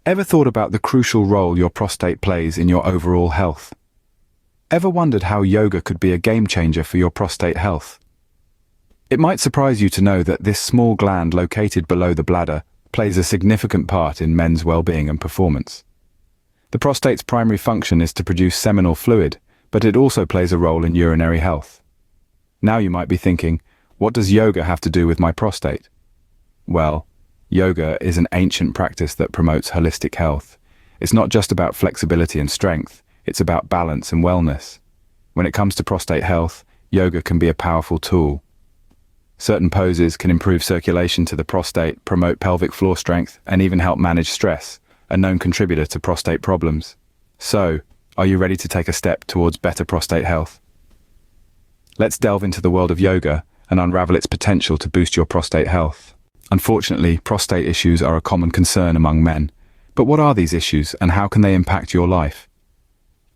Ever thought about the crucial role your prostate plays in your overall health? Ever wondered how yoga could be a game changer for your prostate health? It might surprise you to know that this small gland located below the bladder plays a significant part in men's well-being and performance. The prostate's primary function is to produce seminal fluid, but it also plays a role in urinary health. Now you might be thinking, what does yoga have to do with my prostate? Well, yoga is an ancient practice that promotes holistic health. It's not just about flexibility and strength, it's about balance and wellness. When it comes to prostate health, yoga can be a powerful tool. Certain poses can improve circulation to the prostate, promote pelvic floor strength, and even help manage stress, a known contributor to prostate problems. So, are you ready to take a step towards better prostate health? Let's delve into the world of yoga and unravel its potential to boost your prostate health. Unfortunately, prostate issues are a common concern among men. But what are these issues and how can they impact your life?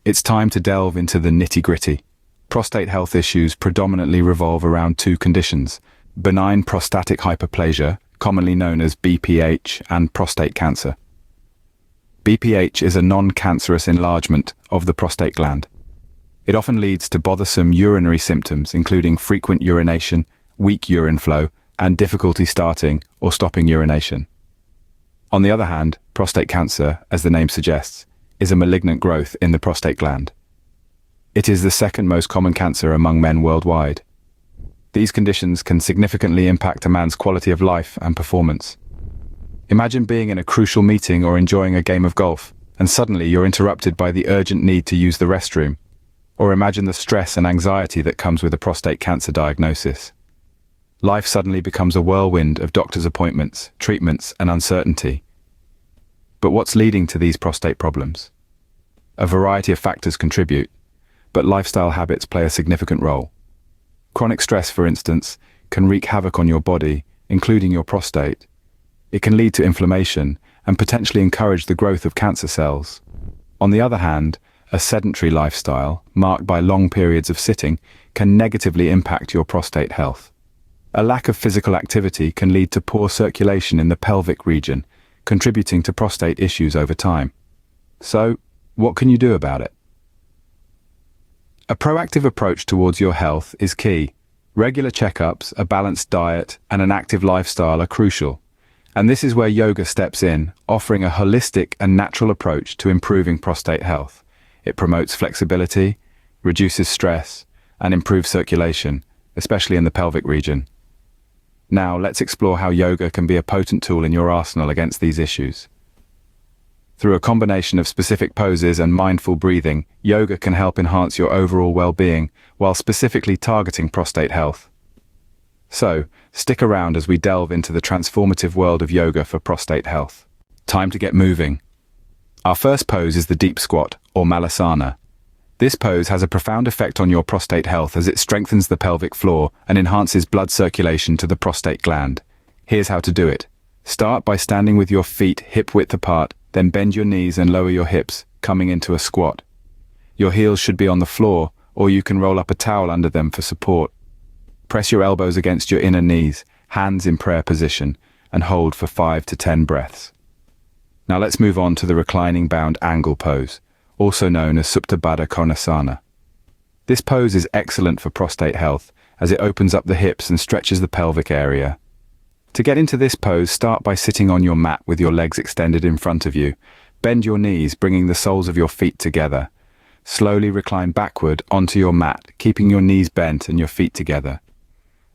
It's time to delve into the nitty-gritty. Prostate health issues predominantly revolve around two conditions: benign prostatic hyperplasia, commonly known as BPH, and prostate cancer. BPH is a non-cancerous enlargement of the prostate gland. It often leads to bothersome urinary symptoms, including frequent urination, weak urine flow, and difficulty starting or stopping urination. On the other hand, prostate cancer, as the name suggests, is a malignant growth in the prostate gland. It is the second most common cancer among men worldwide. These conditions can significantly impact a man's quality of life and performance. Imagine being in a crucial meeting or enjoying a game of golf, and suddenly you're interrupted by the urgent need to use the restroom. Or imagine the stress and anxiety that comes with a prostate cancer diagnosis. Life suddenly becomes a whirlwind of doctor's appointments, treatments, and uncertainty. But what's leading to these prostate problems? A variety of factors contribute, but lifestyle habits play a significant role. Chronic stress, for instance, can wreak havoc on your body, including your prostate. It can lead to inflammation and potentially encourage the growth of cancer cells. On the other hand, a sedentary lifestyle, marked by long periods of sitting, can negatively impact your prostate health. A lack of physical activity can lead to poor circulation in the pelvic region, contributing to prostate issues over time. So, what can you do about it? A proactive approach towards your health is key. Regular checkups, a balanced diet, and an active lifestyle are crucial. And this is where yoga steps in, offering a holistic and natural approach to improving prostate health. It promotes flexibility, reduces stress, and improves circulation, especially in the pelvic region. Now, let's explore how yoga can be a potent tool in your arsenal against these issues. Through a combination of specific poses and mindful breathing, yoga can help enhance your overall well-being while specifically targeting prostate health. So, stick around as we delve into the transformative world of yoga for prostate health. Time to get moving. Our first pose is the deep squat, or malasana. This pose has a profound effect on your prostate health as it strengthens the pelvic floor and enhances blood circulation to the prostate gland. Here's how to do it. Start by standing with your feet hip-width apart, then bend your knees and lower your hips, coming into a squat. Your heels should be on the floor, or you can roll up a towel under them for support. Press your elbows against your inner knees, hands in prayer position, and hold for 5 to 10 breaths. Now let's move on to the reclining bound angle pose, also known as Supta Baddha Konasana. This pose is excellent for prostate health as it opens up the hips and stretches the pelvic area. To get into this pose, start by sitting on your mat with your legs extended in front of you. Bend your knees, bringing the soles of your feet together. Slowly recline backward onto your mat, keeping your knees bent and your feet together.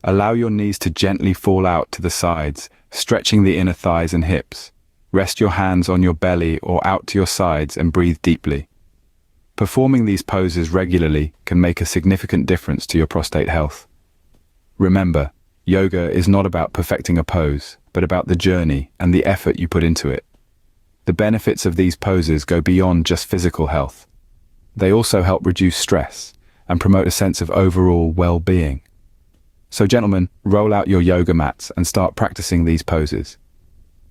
Allow your knees to gently fall out to the sides, stretching the inner thighs and hips. Rest your hands on your belly or out to your sides and breathe deeply. Performing these poses regularly can make a significant difference to your prostate health. Remember, yoga is not about perfecting a pose, but about the journey and the effort you put into it. The benefits of these poses go beyond just physical health. They also help reduce stress and promote a sense of overall well-being. So gentlemen, roll out your yoga mats and start practicing these poses.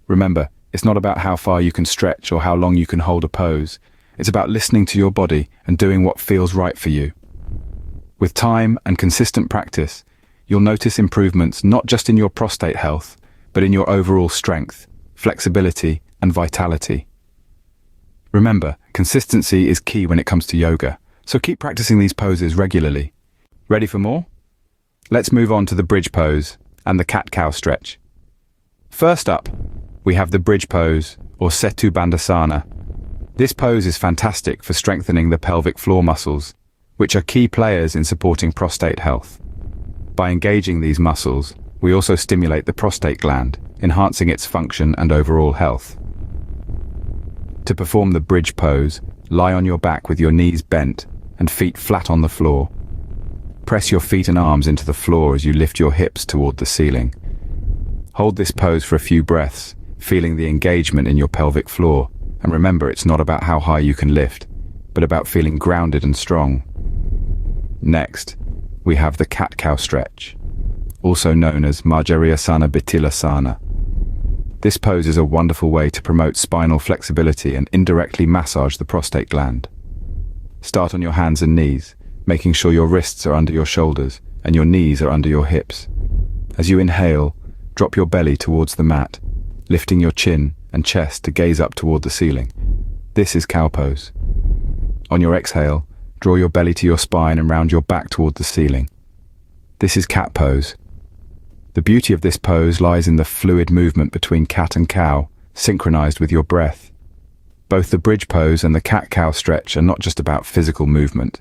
Remember, it's not about how far you can stretch or how long you can hold a pose. It's about listening to your body and doing what feels right for you. With time and consistent practice, you'll notice improvements not just in your prostate health, but in your overall strength, flexibility, and vitality. Remember, consistency is key when it comes to yoga, so keep practicing these poses regularly. Ready for more? Let's move on to the bridge pose and the cat-cow stretch. First up, we have the bridge pose, or Setu Bandhasana. This pose is fantastic for strengthening the pelvic floor muscles, which are key players in supporting prostate health. By engaging these muscles, we also stimulate the prostate gland, enhancing its function and overall health. To perform the bridge pose, lie on your back with your knees bent and feet flat on the floor. Press your feet and arms into the floor as you lift your hips toward the ceiling. Hold this pose for a few breaths, feeling the engagement in your pelvic floor. And remember, it's not about how high you can lift, but about feeling grounded and strong. Next, we have the cat-cow stretch, also known as Marjaryasana Bitilasana. This pose is a wonderful way to promote spinal flexibility and indirectly massage the prostate gland. Start on your hands and knees, making sure your wrists are under your shoulders and your knees are under your hips. As you inhale, drop your belly towards the mat, lifting your chin and chest to gaze up toward the ceiling. This is cow pose. On your exhale, draw your belly to your spine and round your back toward the ceiling. This is cat pose. The beauty of this pose lies in the fluid movement between cat and cow, synchronized with your breath. Both the bridge pose and the cat-cow stretch are not just about physical movement.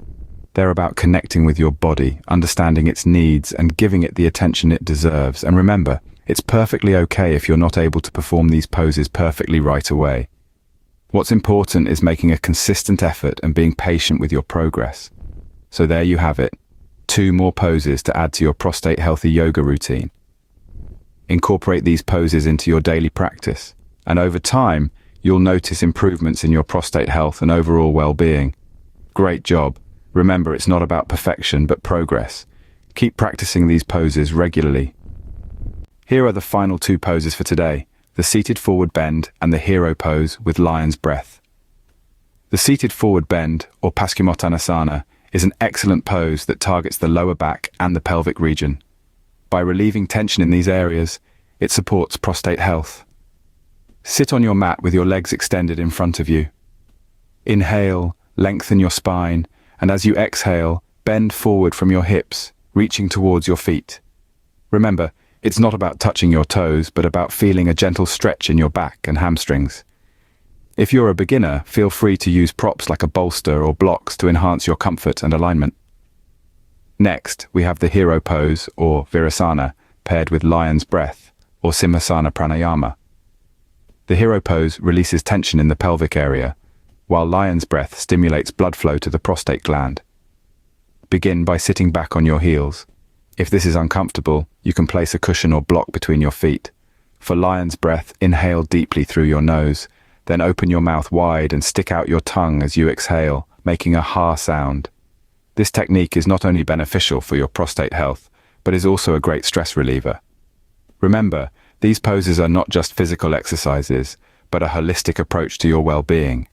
They're about connecting with your body, understanding its needs, and giving it the attention it deserves. And remember, it's perfectly okay if you're not able to perform these poses perfectly right away. What's important is making a consistent effort and being patient with your progress. So there you have it, 2 more poses to add to your prostate healthy yoga routine. Incorporate these poses into your daily practice, and over time, you'll notice improvements in your prostate health and overall well-being. Great job. Remember, it's not about perfection, but progress. Keep practicing these poses regularly. Here are the final 2 poses for today, the seated forward bend and the hero pose with lion's breath. The seated forward bend, or Paschimottanasana, is an excellent pose that targets the lower back and the pelvic region. By relieving tension in these areas, it supports prostate health. Sit on your mat with your legs extended in front of you. Inhale, lengthen your spine, and as you exhale, bend forward from your hips, reaching towards your feet. Remember, it's not about touching your toes, but about feeling a gentle stretch in your back and hamstrings. If you're a beginner, feel free to use props like a bolster or blocks to enhance your comfort and alignment. Next, we have the hero pose, or Virasana, paired with lion's breath, or Simhasana pranayama. The hero pose releases tension in the pelvic area, while lion's breath stimulates blood flow to the prostate gland. Begin by sitting back on your heels. If this is uncomfortable, you can place a cushion or block between your feet. For lion's breath, inhale deeply through your nose, then open your mouth wide and stick out your tongue as you exhale, making a ha sound. This technique is not only beneficial for your prostate health, but is also a great stress reliever. Remember, these poses are not just physical exercises, but a holistic approach to your well-being.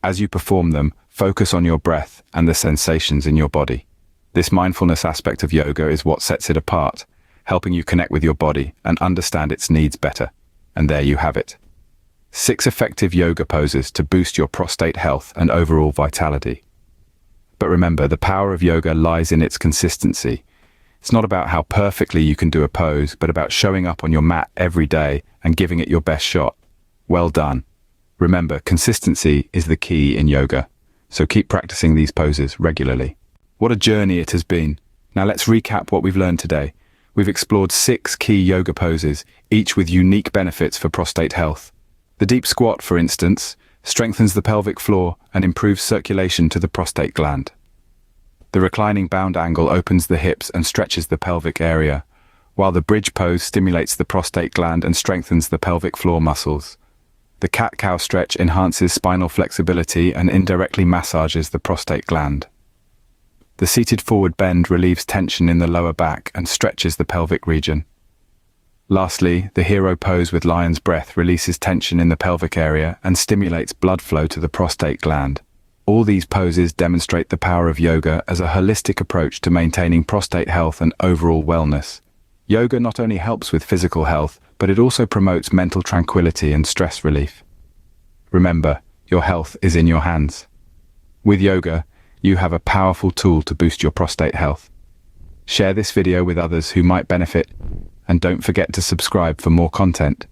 As you perform them, focus on your breath and the sensations in your body. This mindfulness aspect of yoga is what sets it apart, helping you connect with your body and understand its needs better. And there you have it. 6 effective yoga poses to boost your prostate health and overall vitality. But remember, the power of yoga lies in its consistency. It's not about how perfectly you can do a pose, but about showing up on your mat every day and giving it your best shot. Well done. Remember, consistency is the key in yoga, so keep practicing these poses regularly. What a journey it has been. Now let's recap what we've learned today. We've explored 6 key yoga poses, each with unique benefits for prostate health. The deep squat, for instance, strengthens the pelvic floor and improves circulation to the prostate gland. The reclining bound angle opens the hips and stretches the pelvic area, while the bridge pose stimulates the prostate gland and strengthens the pelvic floor muscles. The cat-cow stretch enhances spinal flexibility and indirectly massages the prostate gland. The seated forward bend relieves tension in the lower back and stretches the pelvic region. Lastly, the hero pose with lion's breath releases tension in the pelvic area and stimulates blood flow to the prostate gland. All these poses demonstrate the power of yoga as a holistic approach to maintaining prostate health and overall wellness. Yoga not only helps with physical health, but it also promotes mental tranquility and stress relief. Remember, your health is in your hands. With yoga, you have a powerful tool to boost your prostate health. Share this video with others who might benefit, and don't forget to subscribe for more content.